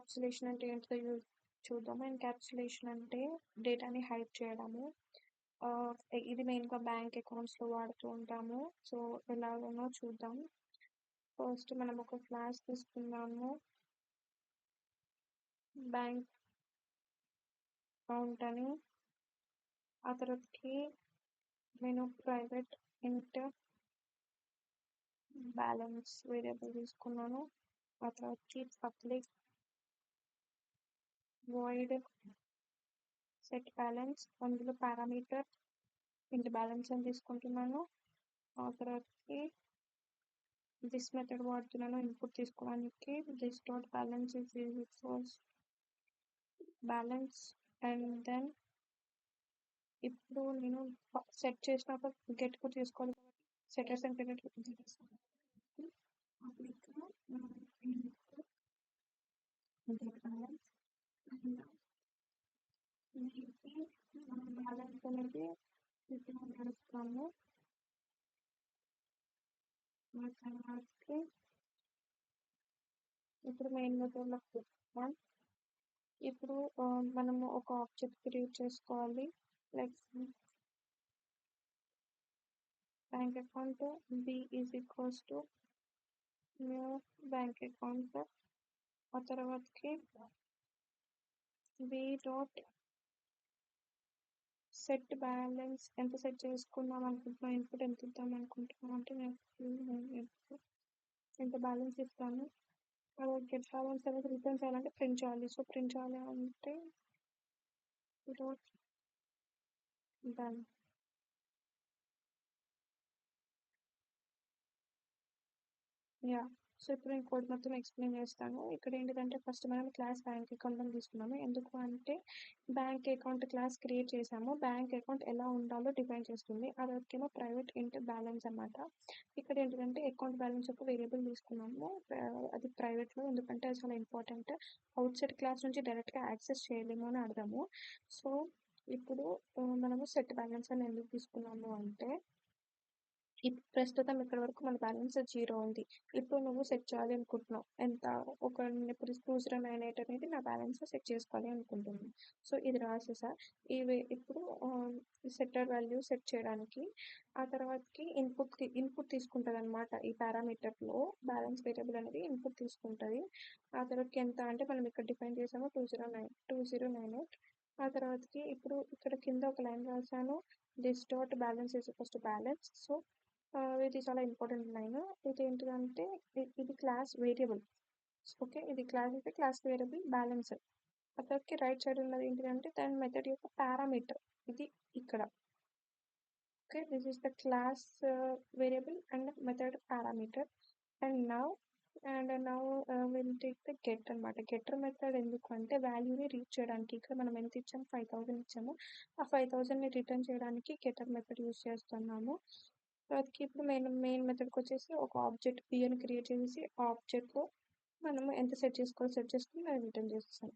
Encapsulation అంటే ఏంటిదో చూద్దాము. ఎన్‌క్యాప్సులేషన్ అంటే డేటాని హైడ్ చేయడము. ఇది మెయిన్‌గా బ్యాంక్ అకౌంట్స్‌లో వాడుతూ ఉంటాము. సో, ఎలాగనో చూద్దాం. ఫస్ట్ మనం ఒక క్లాస్ తీసుకుందాము. బ్యాంక్ అకౌంట్ అని. ఆ తర్వాతకి నేను ప్రైవేట్ ఇంట్ బ్యాలెన్స్ వేరియబుల్ తీసుకున్నాను. ఆ తర్వాతకి పబ్లిక్ void సెట్ బ్యాలెన్స్, అందులో పారామీటర్ ఇంట్ బ్యాలెన్స్ అని తీసుకుంటున్నాను. ఆ తర్వాతకి దిస్ మెథడ్ వాడుతున్నాను ఇన్పుట్ తీసుకోవడానికి. This dot balance is equals balance. And then ఇప్పుడు నేను సెట్ చేసినాక గెట్ కూడా తీసుకోవాలి కాబట్టి సెటర్స్ అండ్ గెట్ అప్పుడు ఇక్కడ గెట్ బ్యాలెన్స్ బ్యాలెన్స్ అనేది నడుస్తాము. ఆ తర్వాతకి ఇప్పుడు మెయిన్ మెథడ్లోకి చూస్తాం. ఇప్పుడు మనము ఒక ఆబ్జెక్ట్ క్రియేట్ చేసుకోవాలి. Like bank account B is equals to new bank account. ఆ తర్వాతకి బి డాట్ సెట్ బ్యాలెన్స్ ఎంత సెట్ చేసుకుందాం అనుకుంటున్నాం, ఇన్పుట్ ఎంత ఇద్దాం అనుకుంటున్నాం అంటే నేను ఎంత బ్యాలెన్స్ ఇస్తాను. అలా గెట్ బ్యాలెన్స్ అనేది రిటర్న్ చేయాలంటే ప్రింట్ చేయాలి. సో ప్రింట్ చేయాలి అంటే డాట్ బ్యాలెన్స్. యా, సో ఇప్పుడు నేను కోడ్ మొత్తం ఎక్స్ప్లెయిన్ చేస్తాను. ఇక్కడ ఏంటిదంటే ఫస్ట్ మనం క్లాస్ బ్యాంక్ అకౌంట్ అని తీసుకున్నాము. ఎందుకు అంటే బ్యాంక్ అకౌంట్ క్లాస్ క్రియేట్ చేసాము. బ్యాంక్ అకౌంట్ ఎలా ఉండాలో డిఫైన్ చేస్తుంది. అదొకేమో ప్రైవేట్ ఇంట్ బ్యాలెన్స్ అనమాట. ఇక్కడ ఏంటిదంటే అకౌంట్ బ్యాలెన్స్ ఒక వేరియబుల్ తీసుకున్నాము. అది ప్రైవేట్లో, ఎందుకంటే అది చాలా ఇంపార్టెంట్. అవుట్ సైడ్ క్లాస్ నుంచి డైరెక్ట్గా యాక్సెస్ చేయలేము అని అర్థము. సో ఇప్పుడు మనము సెట్ బ్యాలెన్స్ అని ఎందుకు తీసుకున్నాము అంటే ప్రస్తుతం ఇక్కడి వరకు మన బ్యాలెన్స్ 0 ఉంది. ఇప్పుడు నువ్వు సెట్ చేయాలి అనుకుంటున్నావు ఎంత, ఒక ఇప్పుడు 2098 అనేది నా బ్యాలెన్స్ సెట్ చేసుకోవాలి అనుకుంటున్నాను. సో ఇది రాసేసా. ఇప్పుడు సెట్టర్ వాల్యూ సెట్ చేయడానికి ఆ తర్వాతకి ఇన్పుట్ తీసుకుంటుంది అనమాట. ఈ పారామీటర్లో బ్యాలెన్స్ వేరియబుల్ అనేది ఇన్పుట్ తీసుకుంటుంది. ఆ తర్వాతకి ఎంత అంటే మనం ఇక్కడ డిఫైన్ చేసాము 2098. ఆ తర్వాతకి ఇప్పుడు ఇక్కడ కింద ఒక లైన్ రాసాను, this dot balance is equals to balance. So ఇది చాలా ఇంపార్టెంట్ లైన్. ఇది ఏంటిదంటే ఇది క్లాస్ వేరియబుల్. ఓకే, ఇది క్లాస్ అయితే క్లాస్ వేరియబుల్ బ్యాలెన్స్. అతనికి రైట్ సైడ్ ఉన్నది ఏంటిదంటే దాని మెథడ్ యొక్క పారామీటర్. ఇది ఇక్కడ. Okay, this is the class variable and method parameter. And now will take the get అనమాట. గెటర్ మెథడ్ ఎందుకు అంటే వాల్యూని రీచ్ చేయడానికి. ఇక్కడ మనం ఎంత ఇచ్చాము, 5000 ఇచ్చాము. ఆ 5000ని రిటర్న్ చేయడానికి గెటర్ మెథడ్ యూజ్ చేస్తున్నాము. తర్వాతకి ఇప్పుడు మెయిన్ మెథడ్కి వచ్చేసి ఒక ఆబ్జెక్ట్ పి అని క్రియేట్ చేసి ఆ ఆబ్జెక్ట్లో మనము ఎంత సెట్ చేసుకొని మనం రిటర్న్ చేస్తాం.